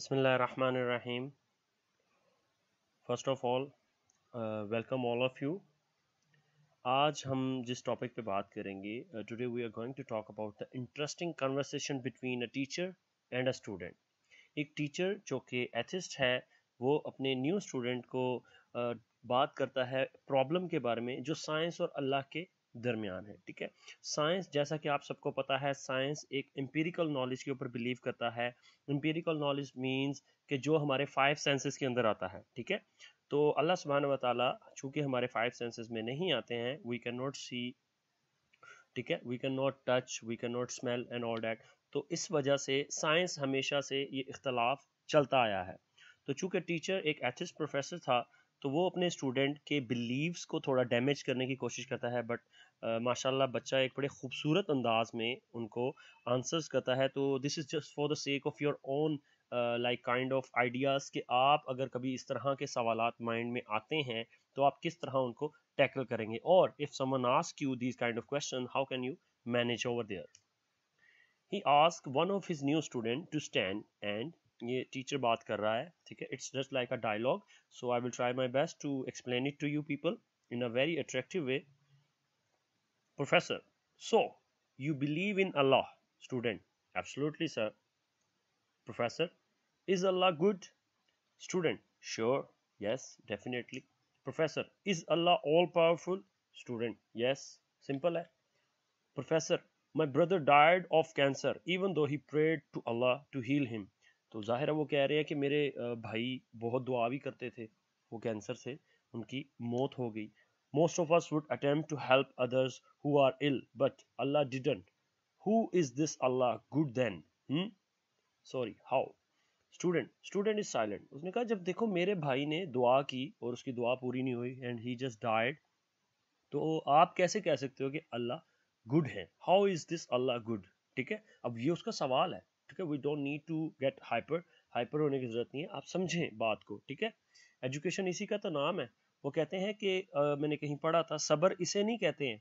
Bismillahirrahmanirrahim. First of all, welcome all of you. आज हम जिस टॉपिक पे बात करेंगे, today we are going to talk about the interesting conversation between a teacher and a student. एक teacher जो कि एथिस्ट है, वो अपने न्यू स्टूडेंट को बात करता है प्रॉब्लम के बारे में जो साइंस और अल्लाह के दरमियान है। ठीक है, साइंस जैसा कि आप सबको पता है, साइंस एक एम्पिरिकल नॉलेज के ऊपर बिलीव करता है। एम्पिरिकल नॉलेज मींस कि जो हमारे 5 सेंसेस के अंदर आता है। ठीक है, तो अल्लाह सुब्हानहू व तआला चूंकि हमारे 5 सेंसेस में नहीं आते हैं, वी कैन नॉट सी, ठीक है, we can not touch, we can not smell and all that. तो इस वजह से साइंस हमेशा से ये इख्तलाफ चलता आया है। तो चूंकि टीचर एक एथिस्ट प्रोफेसर था, तो वो अपने स्टूडेंट के बिलीव्स को थोड़ा डैमेज करने की कोशिश करता है, बट माशाल्लाह बच्चा एक बड़े खूबसूरत अंदाज में उनको आंसर्स करता है। तो this is just for the sake of your own like kind of ideas कि आप अगर कभी इस तरह के सवालात माइंड में आते हैं तो आप किस तरह उनको टैकल करेंगे, और if someone ask you this kind of question, how can you manage over there. He ask one of his new student to stand and, ये टीचर बात कर रहा है, ठीक है, it's just like a dialogue, so I will try my best to explain it to you people in a very attractive way. Professor, so you believe in Allah? Student, absolutely sir. Professor, is Allah good? Student, sure, yes, definitely. Professor, is Allah all powerful? Student, yes, simple है. Professor, my brother died of cancer even though he prayed to Allah to heal him. तो जाहिर है वो कह रहे हैं कि मेरे भाई बहुत दुआ भी करते थे, वो कैंसर से उनकी मौत हो गई. Most of us would attempt to help others who are ill, but Allah didn't. Who is this Allah good then? Sorry, how? Student is silent. उसने कहा जब देखो मेरे भाई ने दुआ की और उसकी दुआ पूरी नहीं हुई and he just died, तो आप कैसे कह सकते हो कि अल्लाह गुड है? How is this Allah good? ठीक है, अब ये उसका सवाल है. ठीक है, we don't need to get hyper होने की जरूरत नहीं है, आप समझें बात को. ठीक है, एजुकेशन इसी का तो नाम है. वो कहते हैं कि मैंने कहीं पढ़ा था, सब्र इसे नहीं कहते हैं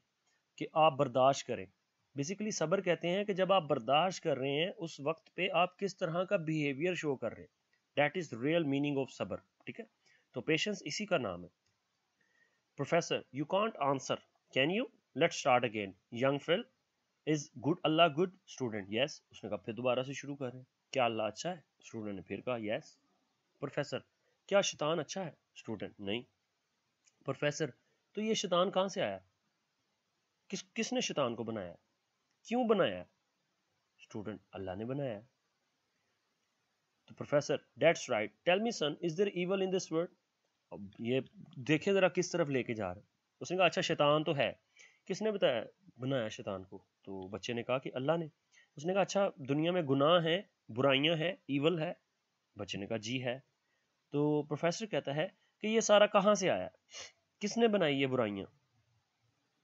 कि आप बर्दाश्त करें. बेसिकली सब्र कहते हैं कि जब आप बर्दाश्त कर रहे हैं उस वक्त पे आप किस तरह का बिहेवियर शो कर रहे हैं. That is real meaning of सब्र. ठीक है, तो पेशेंस इसी का नाम है. Professor, you can't answer. Can you? Let's start again. Young Phil, is good Allah good? Student, yes. उसने कहा फिर दोबारा से शुरू करें. क्या अल्लाह अच्छा है? स्टूडेंट ने फिर कहा yes. प्रोफेसर, क्या शैतान अच्छा है? स्टूडेंट, नहीं. प्रोफेसर, तो ये शैतान कहाँ से आया? किसने शैतान को बनाया? क्यों बनाया? स्टूडेंट, अल्लाह ने बनाया. तो professor, that's right. Tell me son, is there evil in this world? अब ये देखें जरा किस तरफ लेके जा रहे. उसने कहा अच्छा शैतान तो है. किसने बताया बनाया शैतान को? तो बच्चे ने कहा कि अल्लाह ने. उसने कहा अच्छा दुनिया में गुनाह है, बुराइयां हैं, ईवल है? बच्चे ने कहा जी है. तो प्रोफेसर कहता है कि ये सारा कहाँ से आया? किसने बनाई ये बुराइयां?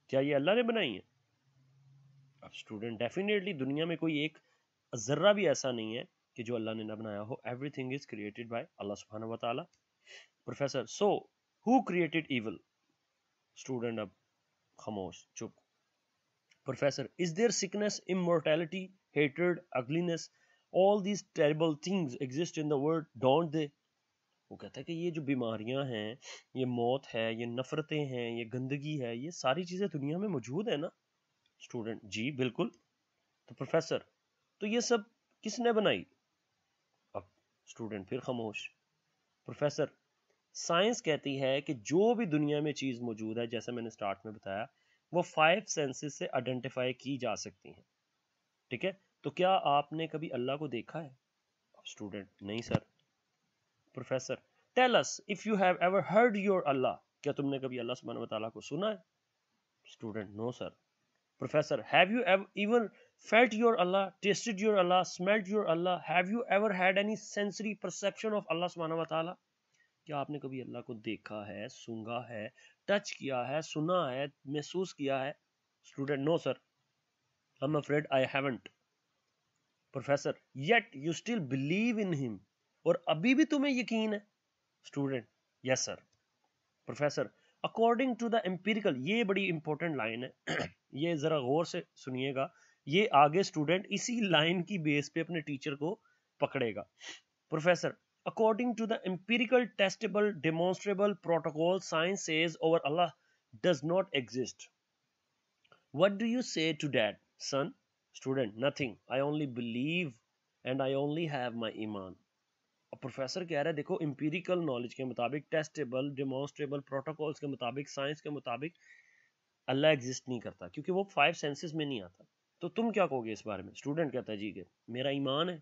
क्या ये अल्लाह ने बनाई है? अब स्टूडेंट, डेफिनेटली दुनिया में कोई एक जर्रा भी ऐसा नहीं है कि जो अल्लाह ने ना बनाया हो. Everything is created by Allah सुब्हानहू व तआला. Professor, so who created evil? Student अब खामोश, चुप. Professor, is there sickness, immortality, hatred, ugliness, all these terrible things exist in the world, don't they? वो कहता है कि ये जो बीमारियां हैं, ये मौत है, ये नफरतें हैं, ये गंदगी है, ये सारी चीजें दुनिया में मौजूद है ना? स्टूडेंट, जी बिल्कुल. तो प्रोफेसर, तो ये सब किसने बनाई? अब स्टूडेंट फिर खामोश. प्रोफेसर, साइंस कहती है कि जो भी दुनिया में चीज मौजूद है, जैसा मैंने स्टार्ट में बताया, वो 5 सेंसेस से आइडेंटिफाई की जा सकती हैं. ठीक है, तो क्या आपने कभी अल्लाह को देखा है? स्टूडेंट, नहीं sir. Professor, tell us if you have ever heard your Allah. क्या तुमने कभी अल्लाह सुब्हानहू व तआला को सुना है? Student, no sir. Professor, have you ever felt your Allah, tasted your Allah, smelt your Allah? Have you ever had any sensory perception of Allah सुब्हानहू व तआला? क्या आपने कभी अल्लाह को देखा है, सूंघा है, टच किया है, सुना है, महसूस किया है? Student, no sir, I am afraid I haven't. Professor, yet you still believe in him, और अभी भी तुम्हें यकीन है? Student, yes sir. Professor, according to the empirical, ये बड़ी इंपॉर्टेंट लाइन है ये जरा गौर से सुनिएगा. ये आगे स्टूडेंट इसी लाइन की बेस पे अपने टीचर को पकड़ेगा. Professor, according to the empirical, testable, demonstrable protocol, science says over Allah does not exist. What do you say to that, son? Student, nothing. I only believe and I only have my iman. और professor कह रहा है देखो empirical knowledge के मुताबिक, testable, डिमॉन्स्ट्रेबल protocols के मुताबिक, science के मुताबिक अल्लाह एग्जिस्ट नहीं करता क्योंकि वो 5 सेंसेस में नहीं आता। तो तुम क्या कहोगे इस बारे में? स्टूडेंट कहता है जी के मेरा ईमान है।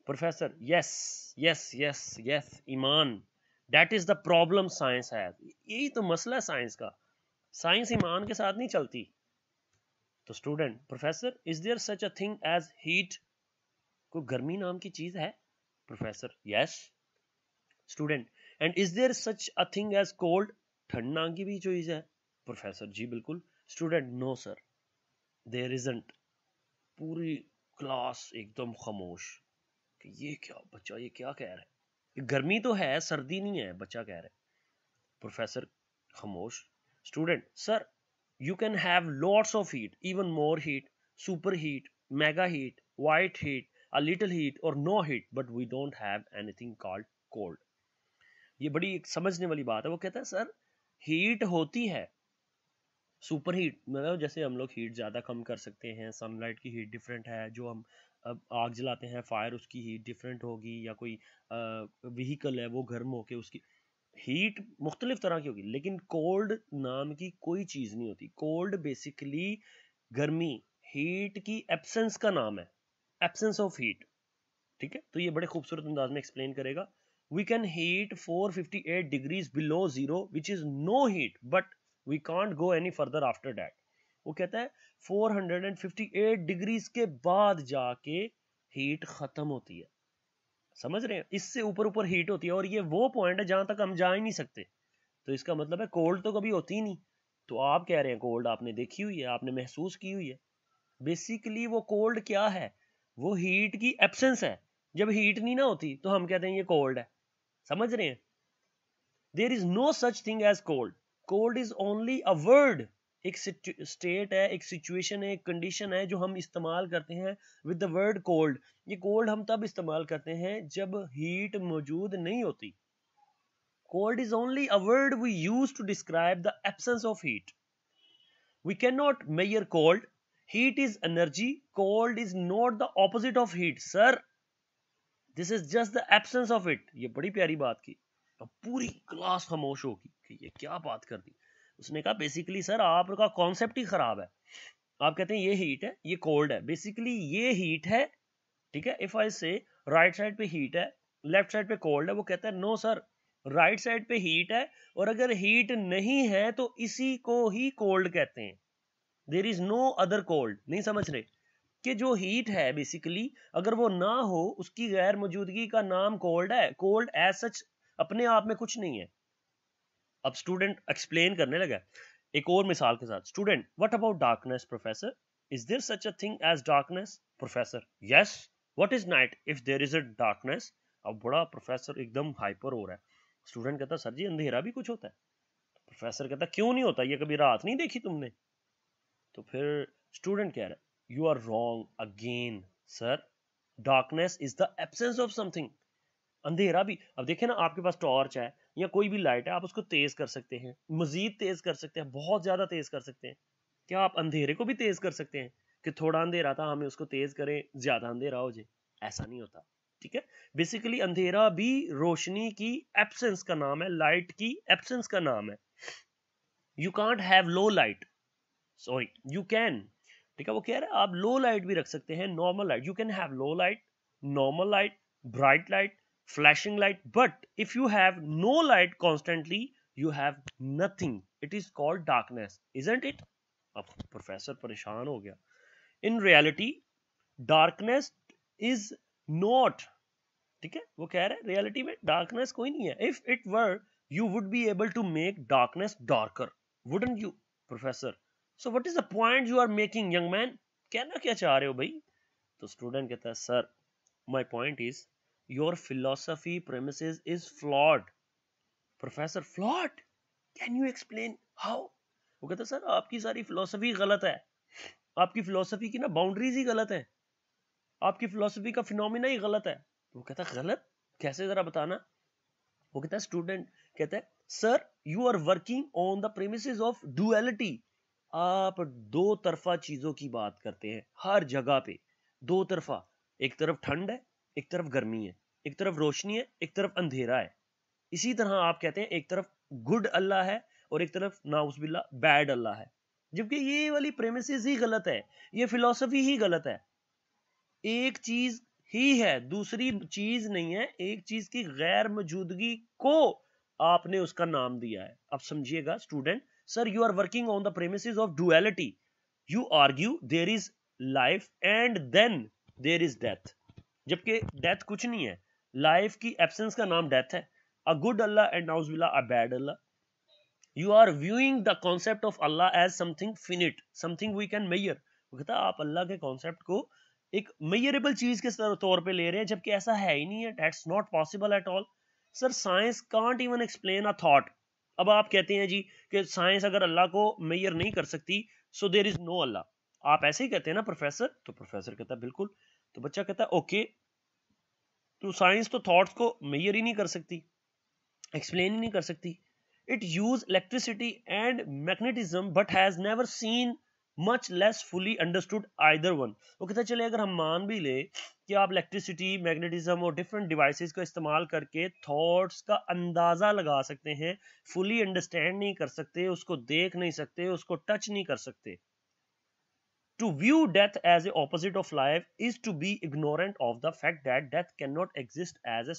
Professor, yes yes yes yes, ईमान, that is the problem science है। यही तो मसला है साइंस का, साइंस ईमान के साथ नहीं चलती। तो student, professor is there such a thing as heat? कोई गर्मी नाम की चीज है? Professor, yes. Student, and is there such a thing as cold? ठंड नाम की भी चीज है? प्रोफेसर, जी बिल्कुल। Student, no sir, there isn't. पूरी क्लास एकदम खामोश कि ये क्या बच्चा, ये क्या कह रहा है? गर्मी तो है, सर्दी नहीं है, बच्चा कह रहा है। प्रोफेसर खामोश। Student, sir you can have lots of heat, even more heat, super heat, mega heat, white heat, a little heat or no heat, but we don't have anything called cold. ये बड़ी समझने वाली बात है। वो कहता है सर हीट होती है, सुपर हीट मतलब जैसे हम लोग हीट ज़्यादा कम कर सकते हैं, सनलाइट की हीट डिफरेंट है, जो हम अब आग जलाते हैं फायर उसकी हीट डिफरेंट होगी, या कोई व्हीकल है वो गर्म होके उसकी हीट मुख्तलिफ तरह की होगी। लेकिन कोल्ड नाम की कोई चीज़ नहीं होती। कोल्ड बेसिकली गर्मी, हीट की एब्सेंस का नाम है, एब्सेंस ऑफ हीट। ठीक है, तो ये बड़े खूबसूरत अंदाज में एक्सप्लेन करेगा। We can heat 458 degrees below zero which is no heat, but we can't go any further after that. वो कहता है 458 डिग्रीज के बाद जाके हीट खत्म होती है। समझ रहे हैं? इससे ऊपर ऊपर हीट होती है, और ये वो पॉइंट है जहां तक हम जा ही नहीं सकते। तो इसका मतलब है कोल्ड तो कभी होती ही नहीं। तो आप कह रहे हैं कोल्ड आपने देखी हुई है, आपने महसूस की हुई है। बेसिकली वो कोल्ड क्या है? वो हीट की एब्सेंस है। जब हीट नहीं ना होती तो हम कहते हैं ये कोल्ड है। समझ रहे हैं? There is no such thing as cold. Cold is only a word. एक स्टेट है, एक सिचुएशन है, एक कंडीशन है जो हम इस्तेमाल करते हैं विद द वर्ड कोल्ड। ये कोल्ड हम तब इस्तेमाल करते हैं जब हीट मौजूद नहीं होती। Cold is only a word we use to describe the absence of heat. We cannot measure cold. Heat is energy. Cold is not the opposite of heat. Sir, this is just the absence of it. ये बड़ी प्यारी बात की। अब पूरी class खामोश होगी कि ये क्या बात कर दी। उसने कहा बेसिकली सर आपका कॉन्सेप्ट ही खराब है। आप कहते हैं ये हीट है, ये कोल्ड है। बेसिकली ये हीट है, ठीक है। इफ आई से राइट साइड पे हीट है, लेफ्ट साइड पे कोल्ड है, वो कहता है नो सर, राइट साइड पे हीट है, और अगर हीट नहीं है तो इसी को ही कोल्ड कहते हैं। There is no other cold. नहीं समझ रहे कि जो हीट है बेसिकली अगर वो ना हो, उसकी गैर मौजूदगी का नाम कोल्ड है। कोल्ड एज सच अपने आप में कुछ नहीं है। अब स्टूडेंट एक्सप्लेन करने लगा एक और मिसाल के साथ। Student, what about darkness professor? Is there such a thing as darkness? Professor, yes. What is night if there is a darkness? अब बड़ा प्रोफेसर एकदम हाइपर हो रहा है। स्टूडेंट कहता सर जी अंधेरा भी कुछ होता है। प्रोफेसर कहता क्यों नहीं होता, ये कभी रात नहीं देखी तुमने? तो फिर स्टूडेंट कह रहा है you are wrong again sir, darkness is the absence of something. अंधेरा भी, अब देखें ना, आपके पास टॉर्च है या कोई भी लाइट है, आप उसको तेज कर सकते हैं, मजीद तेज कर सकते हैं, बहुत ज्यादा तेज कर सकते हैं। क्या आप अंधेरे को भी तेज कर सकते हैं कि थोड़ा अंधेरा था हमें उसको तेज करें, ज्यादा अंधेरा हो जाए? ऐसा नहीं होता। ठीक है, बेसिकली अंधेरा भी रोशनी की एब्सेंस का नाम है, लाइट की एब्सेंस का नाम है। You can't have low light, sorry you can. ठीक है, वो कह रहा है आप लो लाइट भी रख सकते हैं, normal light. You can have low light, normal light, bright light, flashing light, but if you have no light constantly you have nothing. It is called darkness, isn't it? अब प्रोफेसर परेशान हो गया। in reality darkness is not, ठीक है, वो कह रहा है रियलिटी में डार्कनेस कोई नहीं है। if it were you would be able to make darkness darker, wouldn't you? Professor, so what is the point you are making young man? कहना क्या चाह रहे हो भाई? तो स्टूडेंट कहता है sir my point is your philosophy premises is flawed. Professor, flawed? Can you explain how? वो कहता सर आपकी सारी फिलोसफी गलत है, आपकी फिलोसफी की ना बाउंड्रीज ही गलत है, आपकी फिलोसफी का फिनोमिना ही गलत है। वो कहता गलत? कैसे जरा बताना? वो कहता है स्टूडेंट कहता है sir you are working on the premises of duality. आप दो तरफा चीजों की बात करते हैं हर जगह पे, दो तरफा। एक तरफ ठंड है, एक तरफ गर्मी है, एक तरफ रोशनी है, एक तरफ अंधेरा है। इसी तरह आप कहते हैं एक तरफ गुड अल्लाह है और एक तरफ नाउज़बिल्ला बैड अल्लाह है, जबकि ये वाली प्रेमिसेस ही गलत है, ये फिलॉसफी ही गलत है। एक चीज ही है, दूसरी चीज नहीं है। एक चीज की गैर मौजूदगी को आपने उसका नाम दिया है। अब समझिएगा student, sir you are working on the premises of duality. You argue there is life and then there is death, जबकि डेथ कुछ नहीं है। लाइफ की एब्सेंस का नाम डेथ है। अ गुड अल्लाह एंड नाउज़बिल्ला a bad Allah. You are viewing the concept of Allah as something finite, something we can measure। वो कहता है आप अल्लाह के कॉन्सेप्ट को एक मेजरेबल चीज के तौर पे ले रहे हैं, जबकि ऐसा है ही नहीं है। That's not possible at all। Sir science can't even explain a thought। अब आप कहते हैं जी कि साइंस अगर अल्लाह को मेजर नहीं कर सकती, so there is no Allah। आप ऐसे ही कहते हैं ना प्रोफेसर? तो प्रोफेसर कहता है बिल्कुल। तो बच्चा कहता है ओके, तो साइंस तो थॉट्स को मेजर ही नहीं कर सकती, एक्सप्लेन ही नहीं कर सकती। It use electricity and magnetism but has never seen, much less fully understood either one। वो कहता चले अगर हम मान भी ले कि आप इलेक्ट्रिसिटी, मैग्नेटिज्म और डिफरेंट डिवाइसेस का इस्तेमाल करके थॉट्स का अंदाजा लगा सकते हैं, फुली अंडरस्टैंड नहीं कर सकते, उसको देख नहीं सकते, उसको टच नहीं कर सकते। To view death as the opposite of life is to be ignorant of the fact that death cannot exist as a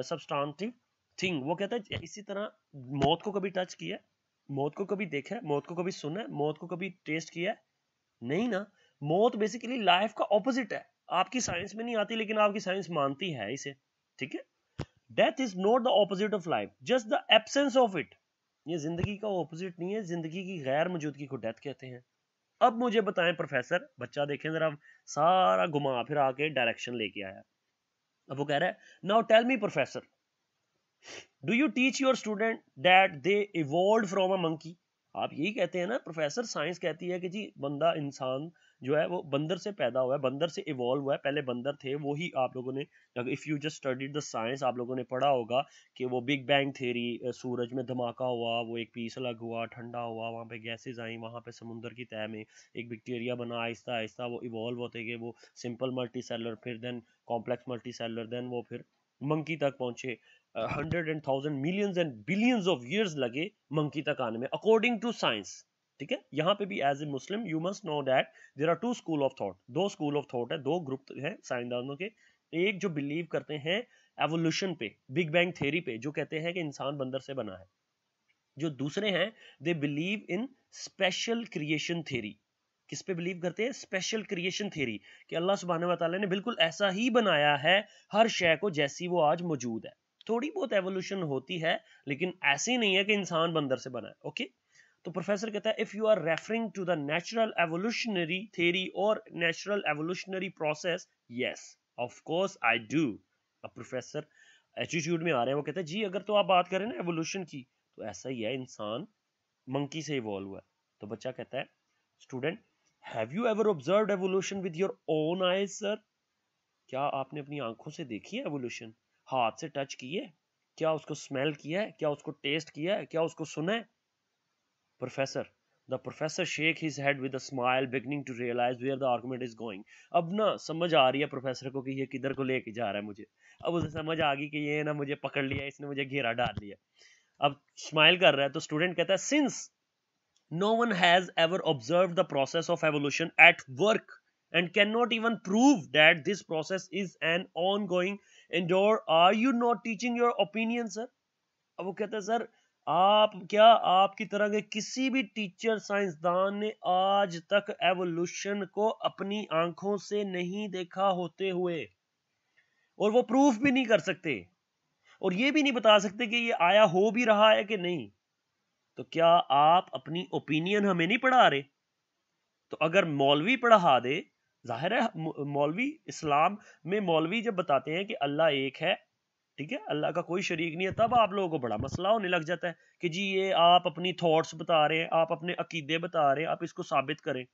substantive thing. वो कहता है इसी तरह मौत को कभी टच किया, मौत को कभी देखा है, मौत को कभी सुना है, मौत को कभी टेस्ट किया है? नहीं ना। मौत बेसिकली लाइफ का ऑपोजिट है। आपकी साइंस में नहीं आती, लेकिन आपकी साइंस मानती है इसे, ठीक है। Death is not the opposite of life, just the absence of it. ये जिंदगी का ऑपोजिट नहीं है, जिंदगी की गैर मौजूदगी को डेथ कहते हैं। अब मुझे बताएं प्रोफेसर, बच्चा देखें जरा, सारा घुमा फिर आके डायरेक्शन लेके आया। अब वो कह रहा है now tell me professor, do you teach your student that they evolve from a monkey. आप यही कहते हैं ना प्रोफेसर, साइंस कहती है कि जी बंदा, इंसान जो है वो बंदर से पैदा हुआ है, बंदर से इवॉल्व हुआ है, पहले बंदर थे। वो ही आप लोगों ने, if you just studied the science, आप लोगों ने पढ़ा होगा कि वो बिग बैंग थ्योरी, सूरज में धमाका हुआ, वो एक पीस अलग हुआ, ठंडा हुआ, वहाँ पे गैसेज आई, वहाँ पे समुद्र की तह में एक बैक्टीरिया बना, आहिस्ता आहिस्ता वो इवॉल्व होते गए, वो सिंपल मल्टी सेलर, फिर then complex multicellular, then वो फिर मंकी तक पहुंचे। 100,000 millions and billions of years लगे मंकी तक आने में, अकॉर्डिंग टू साइंस, ठीक है। यहाँ पे भी as a Muslim you must know that there are two school of thought. दो स्कूल ऑफ थॉट है, दो ग्रुप है साइंसदानों के। एक जो बिलीव करते हैं एवोल्यूशन पे, बिग बैंग थ्योरी पे, जो कहते हैं कि इंसान बंदर से बना है। जो दूसरे हैं they believe in special creation theory. किस पे बिलीव करते हैं? स्पेशल क्रिएशन थ्योरी, कि अल्लाह सुब्हानहू व तआला ने बिल्कुल ऐसा ही बनाया है हर शय को जैसी वो आज मौजूद है। थोड़ी बहुत एवोल्यूशन होती है, लेकिन ऐसी नहीं है कि इंसान बंदर से बना है, ओके। तो प्रोफेसर कहता है if you are referring to the natural evolutionary theory और natural evolutionary process, yes of course I do. अब प्रोफेसर एटीट्यूड में आ रहे हैं, वो कहते हैं जी अगर तो आप बात करें ना एवोल्यूशन की, तो ऐसा ही है, इंसान मंकी से इवॉल्व हुआ है। तो बच्चा कहता है student, have you ever observed evolution with your own eyes sir. क्या आपने अपनी आंखों से देखी है एवोल्यूशन? हाथ से टच की है? क्या उसको स्मेल किया है? क्या उसको टेस्ट किया है? क्या उसको सुना है? Professor, the professor shake his head with a smile, beginning to realize where the argument is going. अब ना समझ आ रही है प्रोफेसर को कि ये किधर को लेके जा रहा है मुझे। अब उसे समझ आ गई कि ये ना मुझे पकड़ लिया, इसने मुझे घेरा डाल लिया। अब स्माइल कर रहा है। तो स्टूडेंट कहता है since no one has ever observed the process of evolution at work and cannot even prove that this process is an ongoing endeavor, are you not teaching your opinion sir। अब वो कहता है sir आप क्या, आपकी तरह के किसी भी टीचर साइंसदान ने आज तक एवोल्यूशन को अपनी आंखों से नहीं देखा होते हुए, और वो प्रूफ भी नहीं कर सकते, और ये भी नहीं बता सकते कि ये आया हो भी रहा है कि नहीं, तो क्या आप अपनी ओपिनियन हमें नहीं पढ़ा रहे? तो अगर मौलवी पढ़ा दे, जाहिर है मौलवी, इस्लाम में मौलवी जब बताते हैं कि अल्लाह एक है, ठीक है, अल्लाह का कोई शरीक नहीं है, तब आप लोगों को बड़ा मसला होने लग जाता है कि जी ये आप अपनी थॉट्स बता रहे हैं, आप अपने अकीदे बता रहे हैं, आप इसको साबित करें।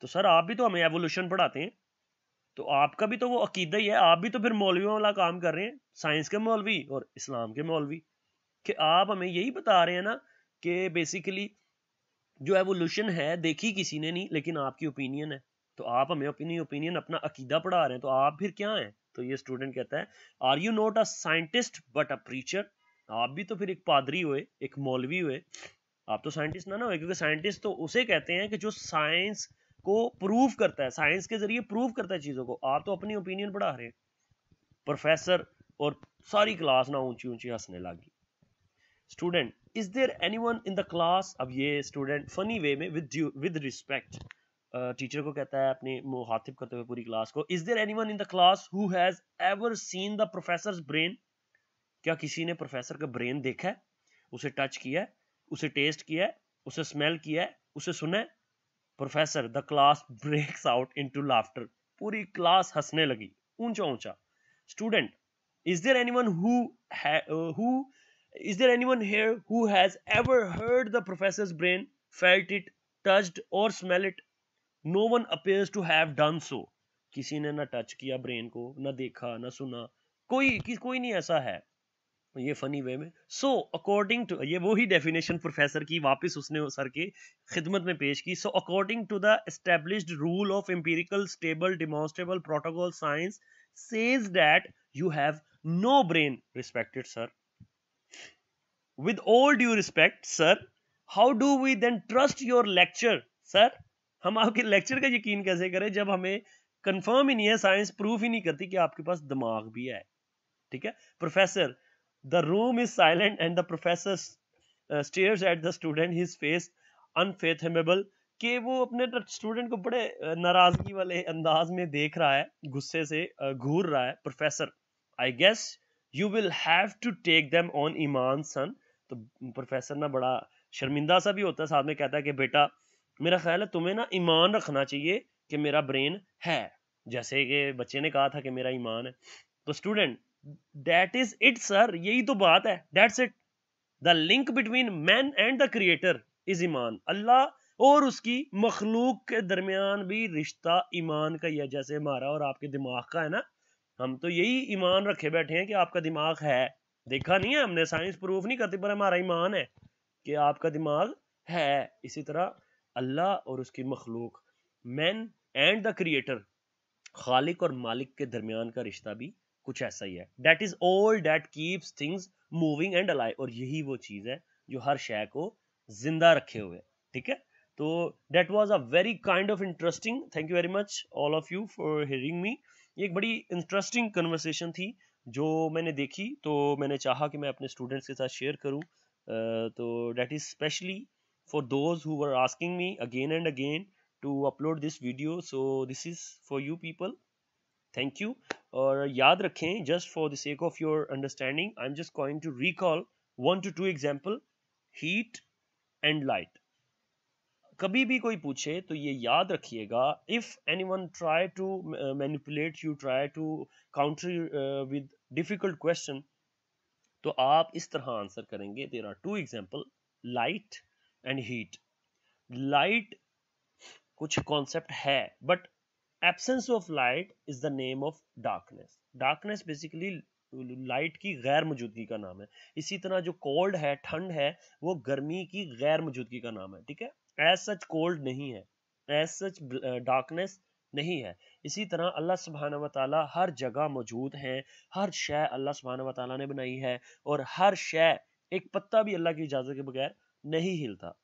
तो सर आप भी तो हमें एवोल्यूशन पढ़ाते हैं, तो आपका भी तो वो अकीदा ही है, आप भी तो फिर मौलवियों वाला काम कर रहे हैं, साइंस के मौलवी और इस्लाम के मौलवी, कि आप हमें यही बता रहे हैं ना कि बेसिकली जो एवोल्यूशन है देखी किसी ने नहीं, लेकिन आपकी ओपिनियन है, तो आप हमें अपनी ओपिनियन अपना अकीदा पढ़ा रहे हैं, तो आप फिर क्या हैं? तो ये स्टूडेंट कहता है, are you not a scientist but a preacher? आप भी तो फिर एक पादरी हुए, एक मौलवी हुए, आप तो साइंटिस्ट ना हुए, क्योंकि साइंटिस्ट तो उसे कहते हैं कि जो साइंस को प्रूव करता है, साइंस के जरिए प्रूव करता है चीजों को। आप तो अपनी ओपिनियन पढ़ा रहे हैं। प्रोफेसर और सारी क्लास ना ऊंची ऊंची हंसने लगी। Student, is there anyone in the class? अब ये स्टूडेंट फनी वे में विद रिस्पेक्ट टीचर को कहता है, अपने मुखातिब करते हुए पूरी क्लास को, is there anyone in the class who has ever seen the professor's brain? क्या किसी ने प्रोफेसर का ब्रेन देखा है, उसे टच किया है, उसे टेस्ट किया है, उसे स्मेल किया है, उसे सुना है? Professor, the class breaks out into laughter. पूरी क्लास हंसने लगी ऊंचा ऊंचा। Student, is there anyone who is there anyone here who has ever heard the professor's brain, felt it, touched or smell it? No one appears to have done so. किसी ने ना touch किया brain को, ना देखा, ना सुना, कोई नहीं ऐसा है। ये फनी वे में। सो अकॉर्डिंग टू, ये वो ही डेफिनेशन प्रोफेसर की वापस उसने सर के खिदमत में पेश की। So according to the established rule of empirical stable demonstrable protocol science says that you have no brain, respected sir. With all due respect sir, how do we then trust your lecture? Sir, हम आपके lecture का यकीन कैसे करें जब हमें confirm ही नहीं है, साइंस प्रूफ ही नहीं करती कि आपके पास दिमाग भी है। ठीक है। Professor, the room is silent and the professor stares at the student, his face unfathomable, कि वो अपने स्टूडेंट को बड़े नाराजगी वाले अंदाज में देख रहा है, गुस्से से घूर रहा है। Professor, I guess you will have to take them on ईमान सन। तो प्रोफेसर ना बड़ा शर्मिंदा सा भी होता है, साथ में कहता है कि बेटा, मेरा ख्याल है तुम्हें ना ईमान रखना चाहिए कि मेरा ब्रेन है, जैसे कि बच्चे ने कहा था कि मेरा ईमान है। तो student, that is it sir, यही तो बात है, that's it. The link between man and the creator is ईमान। अल्लाह और उसकी मखलूक के दरमियान भी रिश्ता ईमान का ही है, जैसे हमारा और आपके दिमाग का है ना। हम तो यही ईमान रखे बैठे हैं कि आपका दिमाग है, देखा नहीं है हमने, साइंस प्रूफ नहीं करती, पर हमारा ईमान है कि आपका दिमाग है। इसी तरह अल्लाह और उसकी मखलूक, मैन एंड द क्रिएटर, खालिक और मालिक के दरमियान का रिश्ता भी कुछ ऐसा ही है। That is all that keeps things moving and alive, और यही वो चीज है जो हर शय को जिंदा रखे हुए। ठीक है। तो that was a very kind of interesting, thank you very much all of you for hearing me. ये एक बड़ी इंटरेस्टिंग कन्वर्सेशन थी जो मैंने देखी, तो मैंने चाहा कि मैं अपने स्टूडेंट्स के साथ शेयर करूं। तो that is specially for those who were asking me again and again to upload this video, so this is for you people. Thank you. और याद रखें, just for the sake of your understanding, I'm just going to recall 1 to 2 example, heat and light. कभी भी कोई पूछे तो ये याद रखिएगा, if anyone try to manipulate you, try to counter with difficult question, तो आप इस तरह आंसर करेंगे। there are 2 example, light and heat. light कुछ कॉन्सेप्ट है, but absence of light is the name of darkness. Darkness basically light की गैर मौजूदगी का नाम है। इसी तरह जो कोल्ड है, ठंड है, वो गर्मी की गैर मौजूदगी का नाम है। ठीक है। एज सच कोल्ड नहीं है, एज सच डार्कनेस नहीं है। इसी तरह अल्लाह सुब्हानहू व तआला हर जगह मौजूद है, हर शय अल्लाह सुब्हानहू व तआला ने बनाई है, और हर शय, एक पत्ता भी अल्लाह की इजाजत के बगैर नहीं हिलता।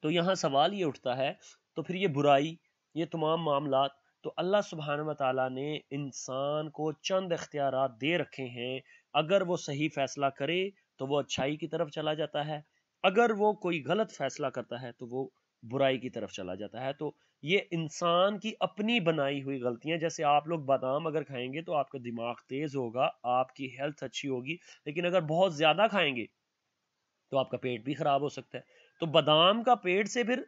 तो यहाँ सवाल ये उठता है, तो फिर ये बुराई, ये तमाम मामलात, तो अल्लाह सुब्हानहू व तआला ने इंसान को चंद इख्तियारात दे रखे हैं। अगर वो सही फैसला करे तो वो अच्छाई की तरफ चला जाता है, अगर वो कोई गलत फैसला करता है तो वो बुराई की तरफ चला जाता है। तो ये इंसान की अपनी बनाई हुई गलतियां। जैसे आप लोग बादाम अगर खाएंगे तो आपका दिमाग तेज होगा, आपकी हेल्थ अच्छी होगी, लेकिन अगर बहुत ज्यादा खाएंगे तो आपका पेट भी खराब हो सकता है। तो बादाम का पेट से फिर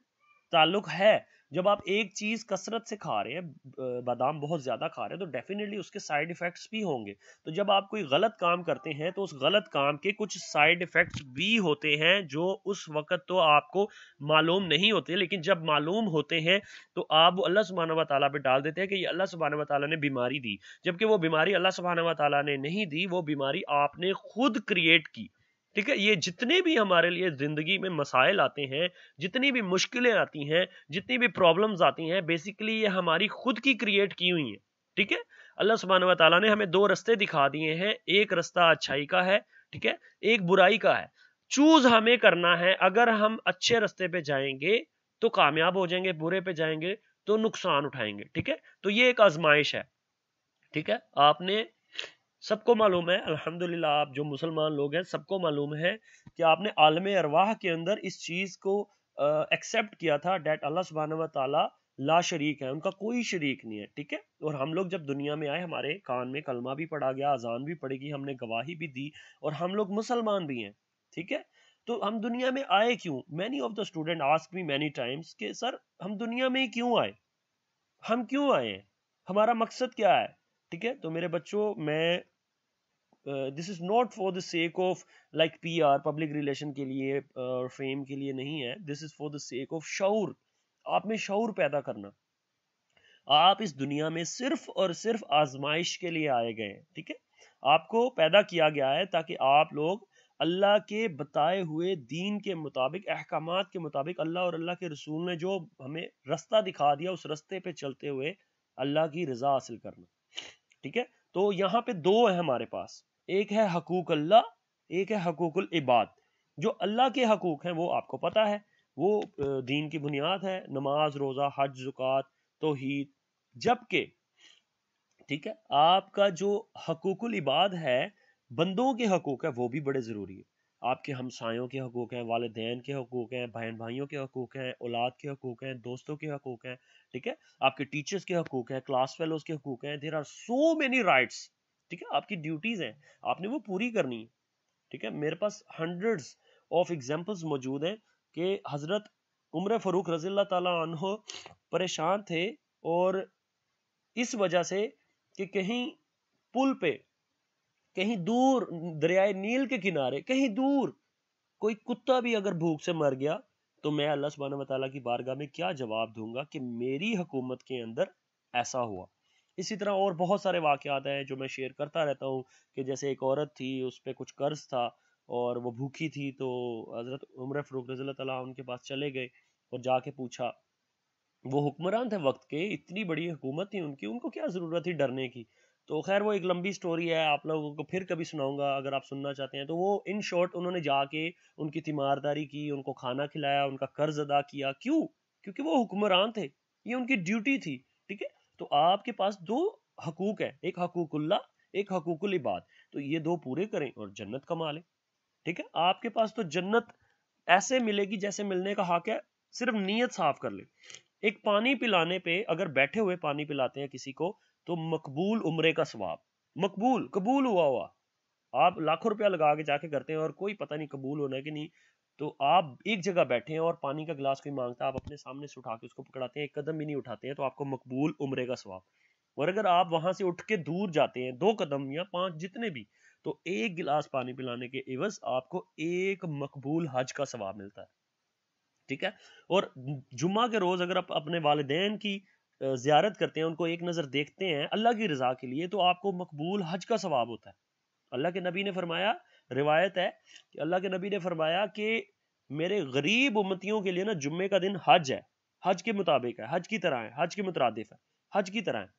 ताल्लुक है, जब आप एक चीज कसरत से खा रहे हैं, बादाम बहुत ज्यादा खा रहे हैं, तो डेफिनेटली उसके साइड इफेक्ट्स भी होंगे। तो जब आप कोई गलत काम करते हैं तो उस गलत काम के कुछ साइड इफेक्ट्स भी होते हैं जो उस वक्त तो आपको मालूम नहीं होते, लेकिन जब मालूम होते हैं तो आप वो अल्लाह सुब्हानहू व तआला पे डाल देते हैं कि ये अल्लाह सुब्हानहू व तआला ने बीमारी दी, जबकि वो बीमारी अल्लाह सुब्हानहू व तआला ने नहीं दी, वो बीमारी आपने खुद क्रिएट की। ठीक है, ये जितने भी हमारे लिए जिंदगी में मसाइल आते हैं, जितनी भी मुश्किलें आती हैं, जितनी भी प्रॉब्लम्स आती हैं, बेसिकली ये हमारी खुद की क्रिएट की हुई हैं। ठीक है, अल्लाह सुब्हानहू व तआला ने हमें दो रास्ते दिखा दिए हैं, एक रास्ता अच्छाई का है, ठीक है, एक बुराई का है। चूज हमें करना है, अगर हम अच्छे रास्ते पे जाएंगे तो कामयाब हो जाएंगे, बुरे पे जाएंगे तो नुकसान उठाएंगे। ठीक है, तो ये एक आजमाइश है। ठीक है, आपने सबको मालूम है, अल्हम्दुलिल्लाह आप जो मुसलमान लोग हैं सबको मालूम है कि आपने आलम अरवाह के अंदर इस चीज को एक्सेप्ट किया था डेट अल्लाह सुब्हानहू व तआला ला शरीक है, उनका कोई शरीक नहीं है। ठीक है, और हम लोग जब दुनिया में आए हमारे कान में कलमा भी पढ़ा गया, अजान भी पड़ी गई, हमने गवाही भी दी और हम लोग मुसलमान भी हैं। ठीक है, तो हम दुनिया में आए क्यों? Many of the student ask me many times कि सर हम दुनिया में क्यों आए, हम क्यों आए हैं, हमारा मकसद क्या है? ठीक है, तो मेरे बच्चों, मैं this is not for the sake of like PR, public relation के लिए और फेम के लिए नहीं है। This is for the sake of शऊर, आप में शऊर पैदा करना। आप इस दुनिया में सिर्फ और सिर्फ आजमाइश के लिए आए गए हैं। ठीक है, आपको पैदा किया गया है ताकि आप लोग अल्लाह के बताए हुए दीन के मुताबिक, अहकामात के मुताबिक, अल्लाह और अल्लाह के रसूल ने जो हमें रास्ता दिखा दिया उस रास्ते पे चलते हुए अल्लाह की रजा हासिल करना। ठीक है, तो यहाँ पे दो है हमारे पास, एक है हकूक अल्लाह, एक है हकूकुल इबाद। जो अल्लाह के हकूक हैं वो आपको पता है, वो दीन की बुनियाद है, नमाज, रोजा, हज, ज़ुकात, तौहीद। जबकि ठीक है, आपका जो हकूकुल इबाद है, बंदों के हकूक है, वो भी बड़े जरूरी है। आपके हमसायों के हकूक हैं, वालिदैन के हकूक हैं, बहन भाइयों के हकूक हैं, औलाद के हकूक हैं, दोस्तों के हकूक हैं। ठीक है, आपके टीचर्स के हकूक हैं, क्लास फेलोज के हकूक हैं। There are so many rights. ठीक है, आपकी ड्यूटीज हैं, आपने वो पूरी करनी है। ठीक है, मेरे पास हंड्रेड्स ऑफ एग्जांपल्स मौजूद हैं कि हजरत उमर फारूक रज़ी अल्लाह ताला अन्हो परेशान थे, और इस वजह से कि कहीं पुल पे, कहीं दूर दरियाए नील के किनारे, कहीं दूर कोई कुत्ता भी अगर भूख से मर गया तो मैं अल्लाह सुब्हानहू व तआला की बारगाह में क्या जवाब दूंगा कि मेरी हुकूमत के अंदर ऐसा हुआ। इसी तरह और बहुत सारे वाकयात हैं जो मैं शेयर करता रहता हूँ कि जैसे एक औरत थी, उस पर कुछ कर्ज था और वो भूखी थी, तो हजरत उमर फारूक रज़ी अल्लाह ताला उनके पास चले गए और जाके पूछा। वो हुक्मरान थे वक्त के, इतनी बड़ी हुकूमत थी उनकी, उनको क्या ज़रूरत थी डरने की। तो खैर वो एक लंबी स्टोरी है, आप लोगों को फिर कभी सुनाऊंगा अगर आप सुनना चाहते हैं। तो वो इन शॉर्ट उन्होंने जाके उनकी तीमारदारी की, उनको खाना खिलाया, उनका कर्ज अदा किया। क्यों? क्योंकि वो हुक्मरान थे, ये उनकी ड्यूटी थी। ठीक है, तो आपके पास दो हकूक है, एक हकूकुल्लाह, एक हकूकुल इबाद। तो ये दो पूरे करें और जन्नत कमा लें। ठीक है, आपके पास तो जन्नत ऐसे मिलेगी जैसे मिलने का हक है, सिर्फ नीयत साफ कर ले। एक पानी पिलाने पे अगर बैठे हुए पानी पिलाते हैं किसी को तो मकबूल उम्रे का सवाब, मकबूल, कबूल हुआ। आप लाखों रुपया लगा के जाके करते हैं और कोई पता नहीं कबूल होना है कि नहीं। तो आप एक जगह बैठे हैं और पानी का गिलास कोई मांगता है, आप अपने सामने से उठा के उसको पकड़ाते हैं, एक कदम भी नहीं उठाते हैं, तो आपको मकबूल उम्रे का सवाब। और अगर आप वहां से उठ के दूर जाते हैं 2 कदम या 5 जितने भी, तो एक गिलास पानी पिलाने के एवज आपको एक मकबूल हज का सवाब मिलता है। ठीक है, और जुम्मा के रोज अगर आप अपने वालिदैन की ज़ियारत करते हैं, उनको एक नज़र देखते हैं अल्लाह की रज़ा के लिए, तो आपको मकबूल हज का सवाब होता है। अल्लाह के नबी ने फरमाया, रिवायत है कि अल्लाह के नबी ने फरमाया कि मेरे गरीब उम्मतियों के लिए ना जुम्मे का दिन हज है, हज के मुताबिक है, हज की तरह है, हज के मुतरादिफ है, हज की तरह है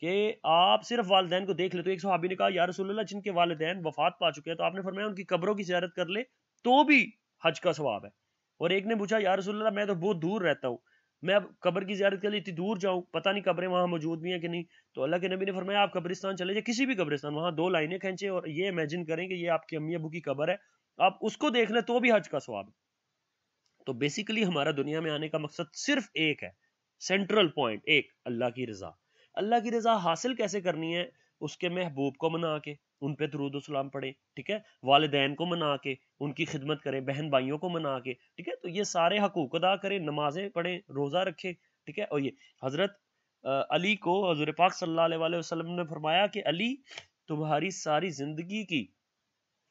कि आप सिर्फ वालिदैन को देख ले। तो एक सहाबी ने कहा, या रसूलल्लाह, जिनके वालिदैन वफात पा चुके हैं, तो आपने फरमाया उनकी कब्रों की ज़ियारत कर ले तो भी हज का सवाब है। और एक ने पूछा, या रसूलल्लाह, मैं तो बहुत दूर रहता हूँ, मैं अब कब्र की ज़ियारत के लिए इतनी दूर जाऊँ, पता नहीं कब्रें वहाँ मौजूद भी हैं कि नहीं। तो अल्लाह के नबी ने फरमाया, आप कब्रिस्तान चले जाए, किसी भी कब्रिस्तान, वहाँ 2 लाइनें खींचे और ये इमेजिन करें कि ये आपके अम्मी अबू की कब्र है, आप उसको देख लें तो भी हज का सवाब है। तो बेसिकली हमारा दुनिया में आने का मकसद सिर्फ एक है, सेंट्रल पॉइंट एक, अल्लाह की रजा। अल्लाह की रजा हासिल कैसे करनी है? उसके महबूब को मना के उन पे दुरूद और सलाम पढ़े। ठीक है, वालिदैन को मना के उनकी खिदमत करें, बहन भाइयों को मना के। ठीक है, तो ये सारे हकूक अदा करें, नमाजें पढ़ें, रोजा रखें। ठीक है। और ये हजरत अली को हजूर पाक सल्लल्लाहु अलैहि वसल्लम ने फरमाया कि अली, तुम्हारी सारी जिंदगी की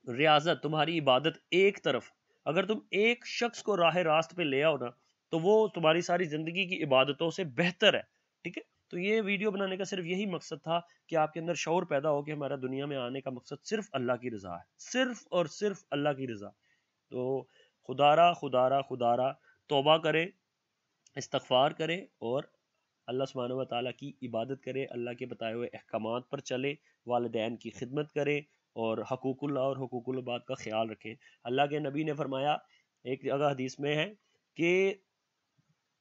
रियाजत, तुम्हारी इबादत एक तरफ, अगर तुम एक शख्स को राह रास्त पे ले आओ ना, तो वो तुम्हारी सारी जिंदगी की इबादतों से बेहतर है। ठीक है। तो ये वीडियो बनाने का सिर्फ यही मकसद था कि आपके अंदर शऊर पैदा हो कि हमारा दुनिया में आने का मकसद सिर्फ अल्लाह की रजा है, सिर्फ और सिर्फ अल्लाह की रजा। तो खुदारा खुदारा खुदारा तौबा करे, इस्तगफार करे और अल्लाह सुब्हानहू व तआला की इबादत करे, अल्लाह के बताए हुए अहकामात पर चले, वालिदैन की खिदमत करे और हकूकुल्लाह और हुकूकुल इबाद का ख्याल रखें। अल्लाह के नबी ने फरमाया एक जगह हदीस में है कि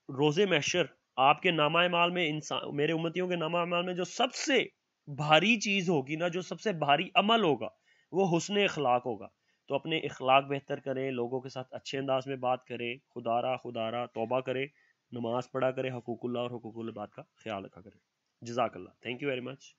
रोज़े महशर आपके नामा माल में, इंसान मेरे उम्मतियों के नामा माल में जो सबसे भारी चीज़ होगी ना, जो सबसे भारी अमल होगा, वो हुस्न इखलाक होगा। तो अपने इखलाक बेहतर करें, लोगों के साथ अच्छे अंदाज में बात करें, खुदारा खुदारा तौबा करें, नमाज पढ़ा करें, हकूकुल्लाह और हुकूकुल इबाद का ख्याल रखा करें। जज़ाकल्लाह, थैंक यू वेरी मच।